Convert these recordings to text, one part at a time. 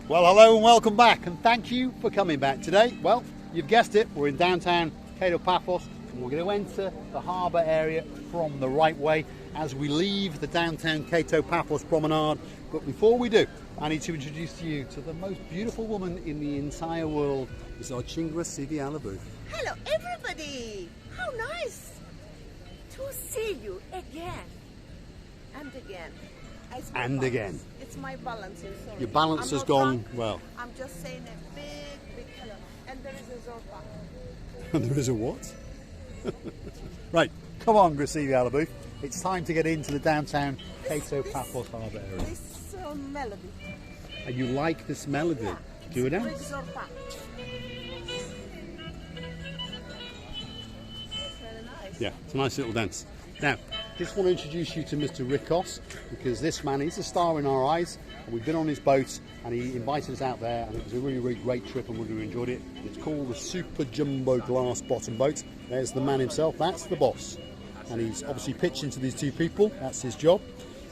Well, hello and welcome back, and thank you for coming back today. Well, you've guessed it, we're in downtown Paphos, and we're going to enter the harbour area from the right way as we leave the downtown Paphos promenade. But before we do, I need to introduce you to the most beautiful woman in the entire world. It's our Chingrasivi Alabu. Hello, everybody! How nice to see you again and again. And again. It's my balance here, sorry. Your balance has gone well. I'm just saying a big hello. And there is a Zorky. And there is a what? Right, come on, Grasivi Alabu. It's time to get into the downtown Paphos Harbour area. This melody. And you like this melody? Yeah, Do a dance? It's very nice. Yeah, it's a nice little dance. Now, just want to introduce you to Mr Rikos, because this man is a star in our eyes, and we've been on his boat and he invited us out there, and it was a really great trip and we really enjoyed it. It's called the Super Jumbo Glass Bottom Boat. There's the man himself, that's the boss, and he's obviously pitching to these two people. That's his job.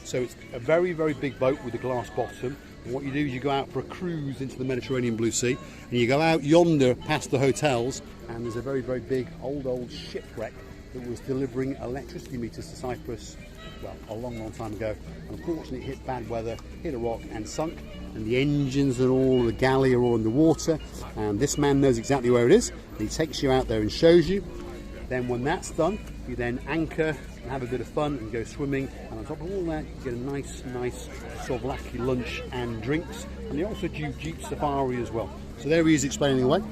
So it's a very big boat with a glass bottom, and what you do is you go out for a cruise into the Mediterranean Blue Sea, and you go out yonder past the hotels, and there's a very big old shipwreck that was delivering electricity meters to Cyprus, well, a long time ago, and unfortunately it hit bad weather, hit a rock and sunk, and the engines and all the galley are all underwater, and this man knows exactly where it is. He takes you out there and shows you. Then when that's done, you then anchor and have a bit of fun and go swimming, and on top of all that you get a nice souvlaki lunch and drinks, and they also do Jeep Safari as well. So there he is explaining away.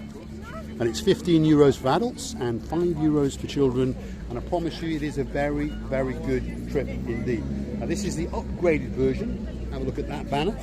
And it's 15 euros for adults and 5 euros for children, and I promise you it is a very good trip indeed. Now this is the upgraded version. Have a look at that banner.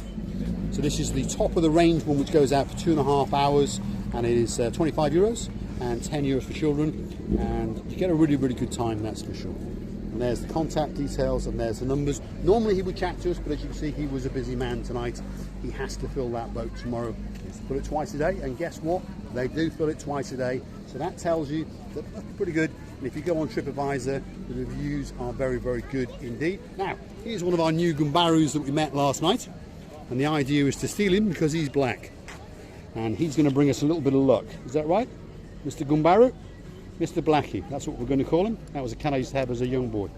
So this is the top of the range one, which goes out for 2.5 hours, and it is 25 euros and 10 euros for children, and you get a really good time, that's for sure. And there's the contact details and there's the numbers. Normally he would chat to us, but as you can see he was a busy man tonight. He has to fill that boat tomorrow. He fill it twice a day, and guess what? They do fill it twice a day. So that tells you that that's pretty good. And if you go on TripAdvisor, the reviews are very good indeed. Now, here's one of our new Gumbarus that we met last night. And the idea is to steal him because he's black. And he's going to bring us a little bit of luck. Is that right? Mr Gumbaru? Mr Blackie, that's what we're going to call him. That was a cat I used to have as a young boy.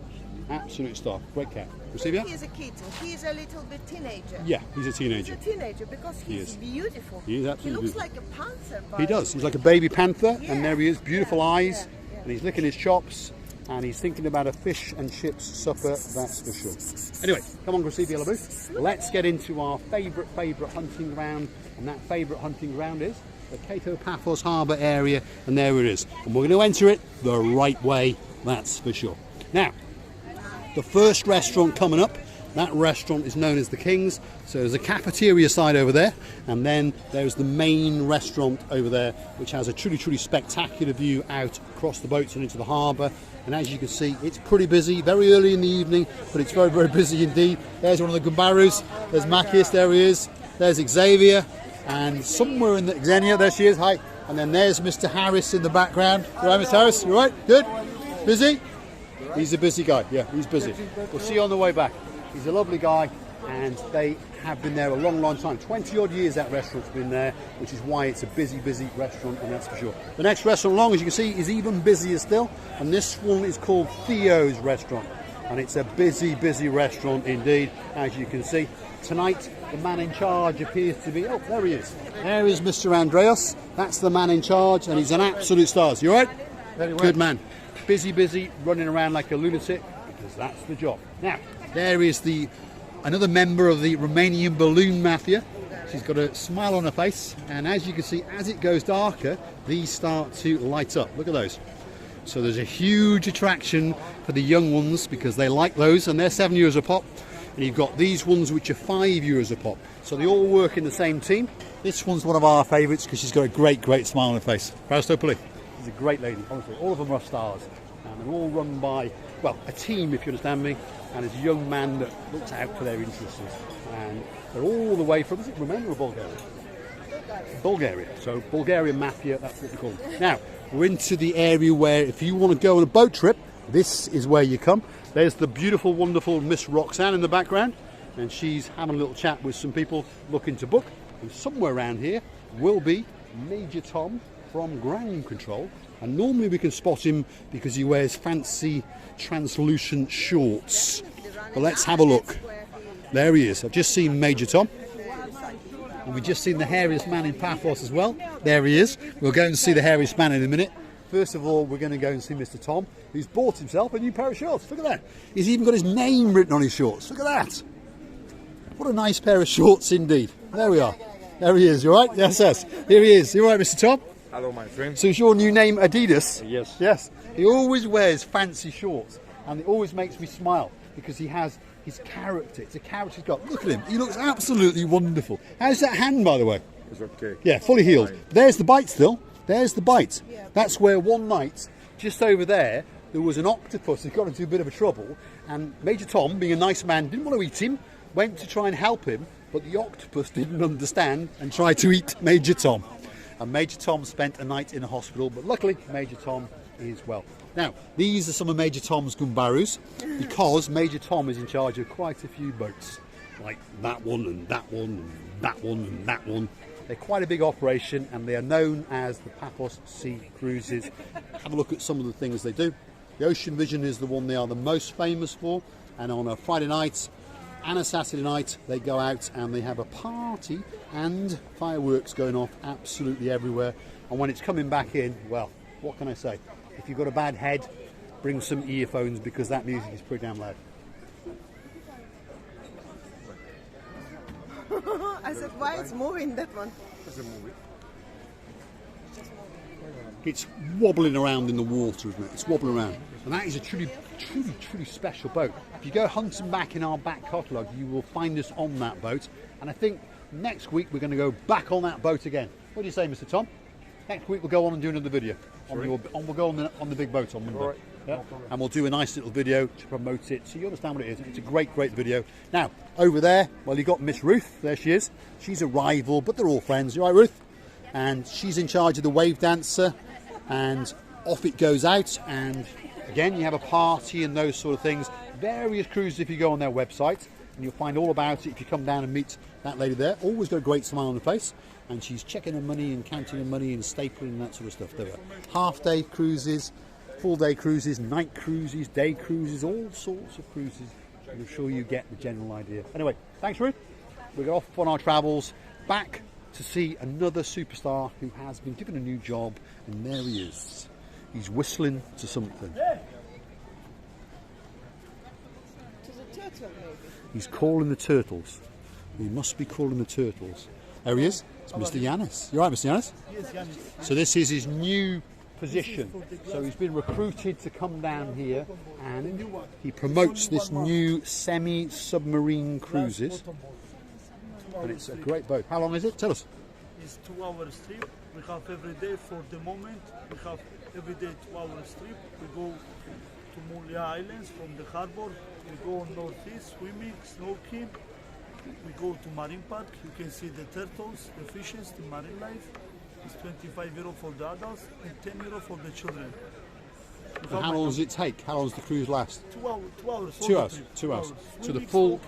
Absolute star. Great cat. Receive He's a kitten. He's a little bit teenager. Yeah, he's a teenager. He's a teenager because he's beautiful. He is absolutely He looks like a panther. He does. He's like a baby panther, yeah, and there he is, beautiful eyes, yeah. And he's licking his chops, and he's thinking about a fish and chips supper, that's for sure. Anyway, come on, Grasivi Alabu. Let's get into our favourite hunting ground, and that favourite hunting ground is the Paphos Harbour area, and there it is. And we're going to enter it the right way, that's for sure. Now, the first restaurant coming up, that restaurant is known as the King's. So there's a cafeteria side over there, and then there's the main restaurant over there, which has a truly spectacular view out across the boats and into the harbour. And as you can see, it's pretty busy, very early in the evening, but it's very busy indeed. There's one of the Gumbarus, there's Makis, there he is, there's Xavier, and somewhere in the Xenia, there she is, hi. And then there's Mr Harris in the background. You all right, Mr Harris? You all right? Good? Busy? He's a busy guy, yeah, he's busy. We'll see you on the way back. He's a lovely guy, and they have been there a long time. 20 odd years that restaurant's been there, which is why it's a busy restaurant, and that's for sure. The next restaurant along, as you can see, is even busier still, and this one is called Theo's Restaurant, and it's a busy restaurant indeed, as you can see. Tonight, the man in charge appears to be, oh, there he is. There is Mr Andreas, that's the man in charge, and he's an absolute star. You all right? Very well. Good man. Busy, running around like a lunatic, because that's the job. Now, there is another member of the Romanian balloon mafia. She's got a smile on her face, and as you can see, as it goes darker, these start to light up. Look at those. So there's a huge attraction for the young ones because they like those, and they're 7 euros a pop. And you've got these ones which are 5 euros a pop. So they all work in the same team. This one's one of our favourites because she's got a great smile on her face. Praustopoli. She's a great lady, honestly. All of them are stars. And they're all run by, well, a team, if you understand me. And it's a young man that looks out for their interests. And they're all the way from, is it Romania or Bulgaria? Bulgaria. So Bulgarian mafia, that's what we call them. Now, we're into the area where if you want to go on a boat trip, this is where you come. There's the beautiful, wonderful Miss Roxanne in the background, and she's having a little chat with some people looking to book. And somewhere around here will be Major Tom from Ground Control. And normally we can spot him because he wears fancy translucent shorts. But let's have a look. There he is. I've just seen Major Tom. And we've just seen the hairiest man in Paphos as well. There he is. We'll go and see the hairiest man in a minute. First of all, we're going to go and see Mr. Tom, who's bought himself a new pair of shorts. Look at that. He's even got his name written on his shorts. Look at that. What a nice pair of shorts indeed. There we are. There he is. You all right? Yes, yes. Here he is. You all right, Mr. Tom? Hello, my friend. So is your new name Adidas? Yes. Yes. He always wears fancy shorts, and it always makes me smile because he has his character. It's a character he's got. Look at him. He looks absolutely wonderful. How's that hand, by the way? It's okay. Yeah, fully healed. Fine. There's the bite still. There's the bite. That's where one night, just over there was an octopus who got into a bit of a trouble, and Major Tom, being a nice man, didn't want to eat him, went to try and help him, but the octopus didn't understand and tried to eat Major Tom. And Major Tom spent a night in a hospital, but luckily Major Tom is well. Now, these are some of Major Tom's gumbarus, because Major Tom is in charge of quite a few boats, like that one and that one and that one and that one. They're quite a big operation, and they are known as the Paphos Sea Cruises. Have a look at some of the things they do. The Ocean Vision is the one they are the most famous for, and on a Friday night and a Saturday night they go out and they have a party and fireworks going off absolutely everywhere. And when it's coming back in, well, what can I say? If you've got a bad head, bring some earphones because that music is pretty damn loud. I said, why it's moving, that one? It's a movie. It's wobbling around in the water, isn't it? It's wobbling around. And that is a truly special boat. If you go hunting back in our back catalogue, you will find us on that boat. And I think next week we're going to go back on that boat again. What do you say, Mr. Tom? Next week we'll go on and do another video. We'll go on the big boat on Monday. Right. Yeah? And we'll do a nice little video to promote it so you understand what it is. It's a great video. Now, over there, well, you've got Miss Ruth. There she is. She's a rival, but they're all friends. You all right, Ruth? And she's in charge of the wave dancer. And off it goes out. And again, you have a party and those sort of things. Various cruises if you go on their website. And you'll find all about it if you come down and meet that lady there. Always got a great smile on her face. And she's checking her money and counting her money and stapling and that sort of stuff. There we are. Half-day cruises, full-day cruises, night cruises, day cruises, all sorts of cruises. And I'm sure you get the general idea. Anyway, thanks, Ruth. We're off on our travels back to see another superstar who has been given a new job. And there he is. He's whistling to something. To the turtle, maybe. He's calling the turtles. He must be calling the turtles. There he is. It's Mr Yannis. You all right, Mr Yannis? Yes, Yannis. So this is his new position. So he's been recruited to come down here and he promotes this new semi-submarine cruises. And it's a great boat. How long is it? Tell us. It's 2 hours trip. We have every day for the moment. We have every day 2 hours trip. We go to Mulia Islands from the harbor. We go northeast swimming, snorkeling. We go to Marine Park. You can see the turtles, the fishes, the marine life. It's €25 for the adults and €10 for the children. And how long does it take? How long does the cruise last? 2 hours. 2 hours. 2 hours. 2 hours. So the full.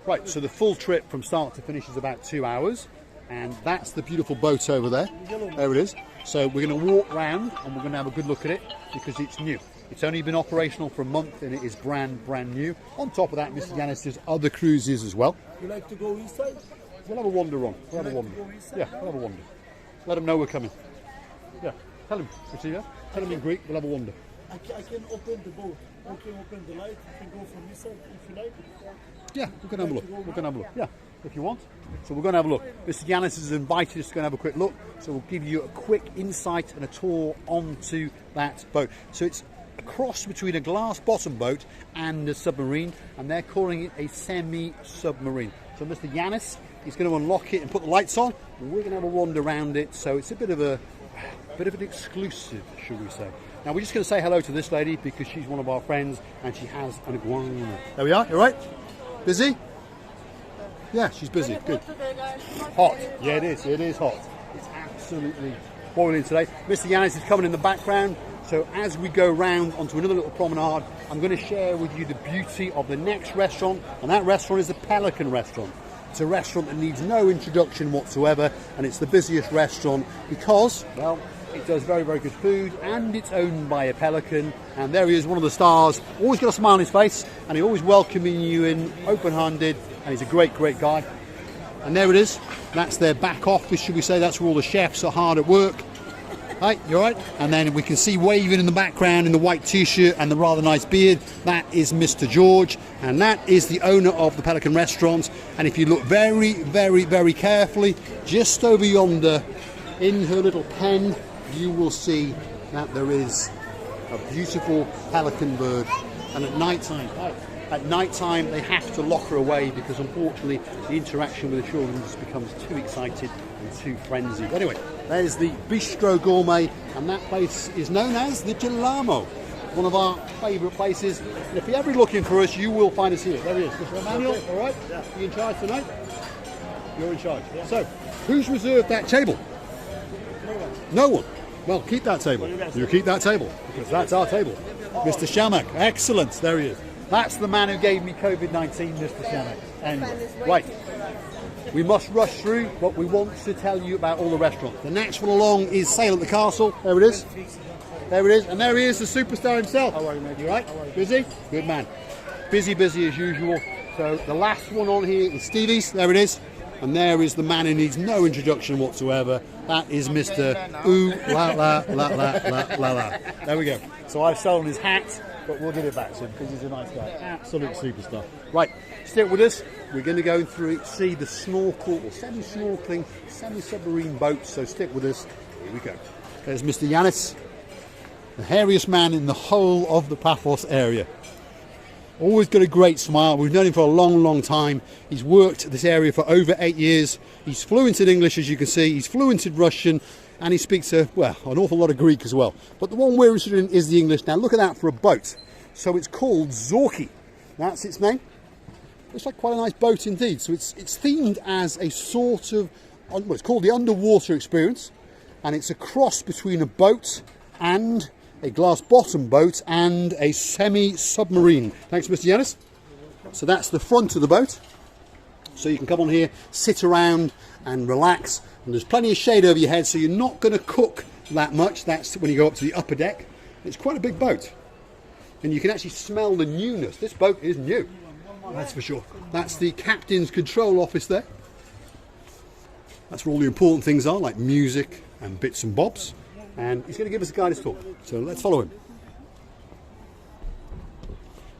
Right, so the full trip from start to finish is about 2 hours, and that's the beautiful boat over there. There it is. So we're going to walk round and we're going to have a good look at it because it's new. It's only been operational for a month and it is brand new. On top of that, Mr Yannis, there's other cruises as well. You like to go inside? We'll have a wander on. We'll have a wander. Yeah, we'll have a wander. Let them know we're coming. Yeah, tell him. You see that? Tell him in Greek, we'll have a wander. I can open the boat. I can open the light. You can go from this side if you like. Yeah, we're going to have a look. We're going to have a look. Yeah, if you want. So we're going to have a look. Mr Yannis has invited us to go and have a quick look. So we'll give you a quick insight and a tour onto that boat. So it's a cross between a glass bottom boat and a submarine, and they're calling it a semi-submarine. So Mr Yannis is going to unlock it and put the lights on. We're going to have a wander around it. So it's a bit of an exclusive, should we say. Now we're just going to say hello to this lady because she's one of our friends and she has an iguana. There we are. You all right? Busy? Yeah, she's busy. Good. Hot. Yeah, it is. It is hot. It's absolutely boiling today. Mr Yannis is coming in the background. So as we go round onto another little promenade, I'm going to share with you the beauty of the next restaurant, and that restaurant is the Pelican restaurant. It's a restaurant that needs no introduction whatsoever, and it's the busiest restaurant because, well, it does very, very good food, and it's owned by a Pelican. And there he is, one of the stars. Always got a smile on his face, and he's always welcoming you in, open-handed, and he's a great, great guy. And there it is. That's their back office, should we say. That's where all the chefs are hard at work. Hi, you all right? And then we can see waving in the background in the white t-shirt and the rather nice beard. That is Mr. George, and that is the owner of the Pelican restaurant. And if you look very, very, very carefully, just over yonder, in her little pen, you will see that there is a beautiful pelican bird. And at night time, they have to lock her away because unfortunately the interaction with the children just becomes too excited and too frenzied. Anyway, there's the Bistro Gourmet, and that place is known as the Gelamo, one of our favourite places. And if you're ever looking for us, you will find us here. There he is, Mr. Emmanuel. All right, you in charge tonight? You're in charge. Yeah. So, who's reserved that table? No one. No one. Well, keep that table. You keep that table because that's our table. Mr. Shamak, excellent. There he is. That's the man who gave me COVID-19, Mr. Shamak. Anyway, right. We must rush through, but we want to tell you about all the restaurants. The next one along is Sail at the Castle. There it is. There it is. And there he is, the superstar himself. How are you, mate? You right? Busy? Good man. Busy, busy as usual. So the last one on here is Stevie's. There it is. And there is the man who needs no introduction whatsoever. That is Mr. Ooh, la, la, la, la, la, la, la. There we go. So I've stolen his hat, but we'll give it back to him because he's a nice guy. Absolute superstar. Right, stick with us. We're going to go through, see the snorkel or semi-snorkeling, semi-submarine boats. So stick with us. Here we go. There's Mr. Yannis, the hairiest man in the whole of the Paphos area. Always got a great smile. We've known him for a long, long time. He's worked this area for over 8 years. He's fluent in English, as you can see. He's fluent in Russian, and he speaks well, an awful lot of Greek as well. But the one we're interested in is the English. Now look at that for a boat. So it's called Zorky. That's its name. Looks like quite a nice boat indeed. So it's themed as a sort of, well, it's called the underwater experience, and it's a cross between a boat and a glass bottom boat and a semi-submarine. Thanks, Mr. Yannis. So that's the front of the boat. So you can come on here, sit around and relax. And there's plenty of shade over your head, so you're not going to cook that much. That's when you go up to the upper deck. It's quite a big boat. And you can actually smell the newness. This boat is new. That's for sure. That's the captain's control office there. That's where all the important things are, like music and bits and bobs. And he's going to give us a guided tour. So let's follow him.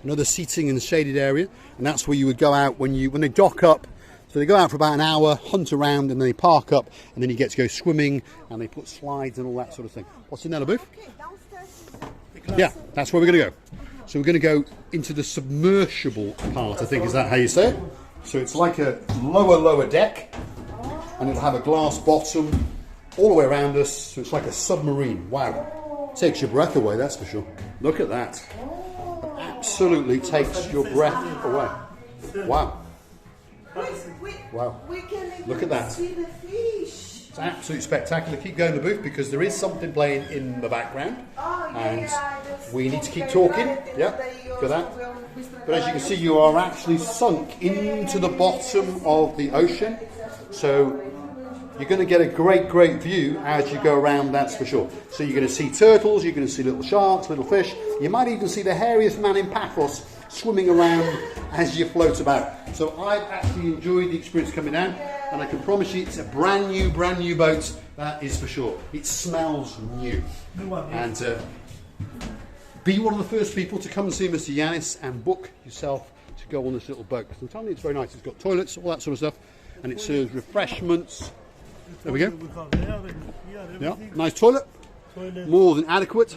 Another seating in the shaded area, and that's where you would go out when they dock up. So they go out for about an hour, hunt around, and then they park up, and then you get to go swimming, and they put slides and all that sort of thing. What's in there, booth? Okay, downstairs. Yeah, that's where we're going to go. So we're going to go into the submersible part, I think, is that how you say it? So it's like a lower deck, and it'll have a glass bottom all the way around us, so it's like a submarine. Wow, takes your breath away, that's for sure. Look at that. Absolutely takes your breath away. Wow. Wow. Look at that. See the fish. It's absolutely spectacular. Keep going the booth because there is something playing in the background. And we need to keep talking. Yeah, for that. But as you can see, you are actually sunk into the bottom of the ocean. So you're going to get a great view as you go around, that's for sure. So you're going to see turtles, you're going to see little sharks, little fish. You might even see the hairiest man in Paphos swimming around as you float about. So I've actually enjoyed the experience coming down, and I can promise you it's a brand new boat, that is for sure. It smells new. And be one of the first people to come and see Mr. Yannis and book yourself to go on this little boat. Because I'm telling you, it's very nice. It's got toilets, all that sort of stuff, and it serves refreshments. There we go. Yeah, nice toilet, more than adequate.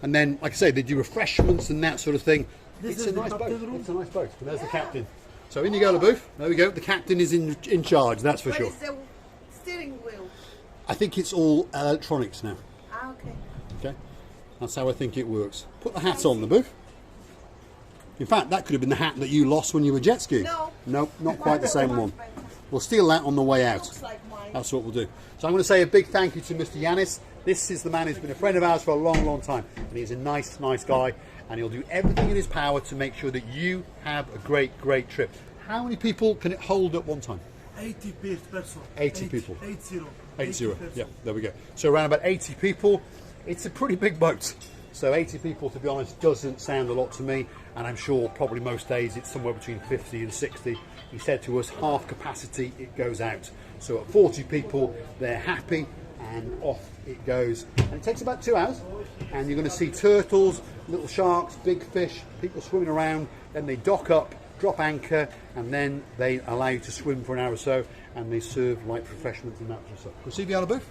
And then, like I say, they do refreshments and that sort of thing. It's a nice boat. It's a nice boat. And there's the captain. So in you go, the booth. There we go. The captain is in charge. That's for sure. Where is the steering wheel? I think it's all electronics now. Ah, okay. Okay, that's how I think it works. Put the hat on, the booth. In fact, that could have been the hat that you lost when you were jet skiing. No. Nope, not quite the same one. We'll steal that on the way out. Looks like mine. That's what we'll do. So I'm going to say a big thank you to Mr. Yannis. This is the man who's been a friend of ours for a long time. And he's a nice guy. And he'll do everything in his power to make sure that you have a great trip. How many people can it hold at one time? 80 person. 80 people. 80. 80, yeah, person. there we go. So around about 80 people. It's a pretty big boat. So 80 people, to be honest, doesn't sound a lot to me, and I'm sure probably most days it's somewhere between 50 and 60. He said to us, half capacity, it goes out. So at 40 people, they're happy, and off it goes. And it takes about 2 hours, and you're going to see turtles, little sharks, big fish, people swimming around. Then they dock up, drop anchor, and then they allow you to swim for an hour or so, and they serve light refreshments and that sort of stuff. We'll see you on the booth.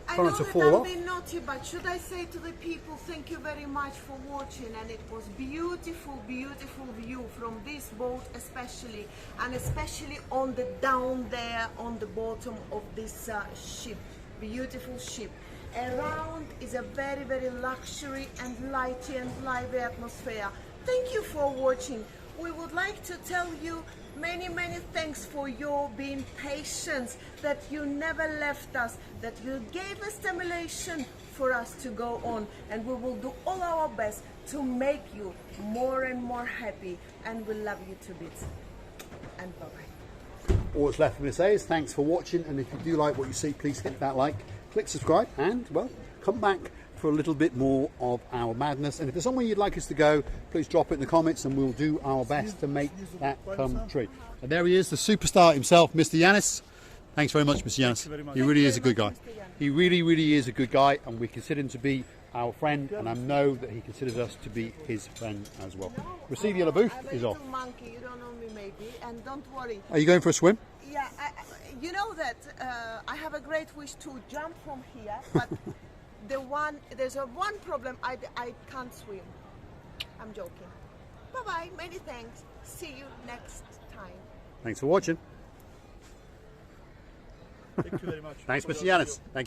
I Trying know to that fall I'm off. being naughty, but should I say to the people, thank you very much for watching, and it was beautiful, beautiful view from this boat especially, and especially on the down there on the bottom of this ship, beautiful ship. Around is a very, very luxury and lighty and lively atmosphere. Thank you for watching. We would like to tell you many, many thanks for your being patient, that you never left us, that you gave us stimulation for us to go on, and we will do all our best to make you more and more happy, and we love you to bits. And bye-bye. All that's left for me to say is thanks for watching, and if you do like what you see, please hit that like, click subscribe, and, well, come back for a little bit more of our madness. And if there's somewhere you'd like us to go, please drop it in the comments and we'll do our best to make that come true. And there he is, the superstar himself, Mr Yannis. Thanks very much, Mr Yannis. very much. He really is a good guy. Mr. Yannis. He really, really is a good guy, and we consider him to be our friend, and I know that he considers us to be his friend as well. Receive Yellow Booth I'm a is little off. monkey, you don't know me maybe, and don't worry. Are you going for a swim? Yeah, you know that I have a great wish to jump from here, but there's one problem, I can't swim. I'm joking. Bye-bye, many thanks. See you next time. Thanks for watching. Thank you very much. Thanks, for Mr your Yannis. Thank you.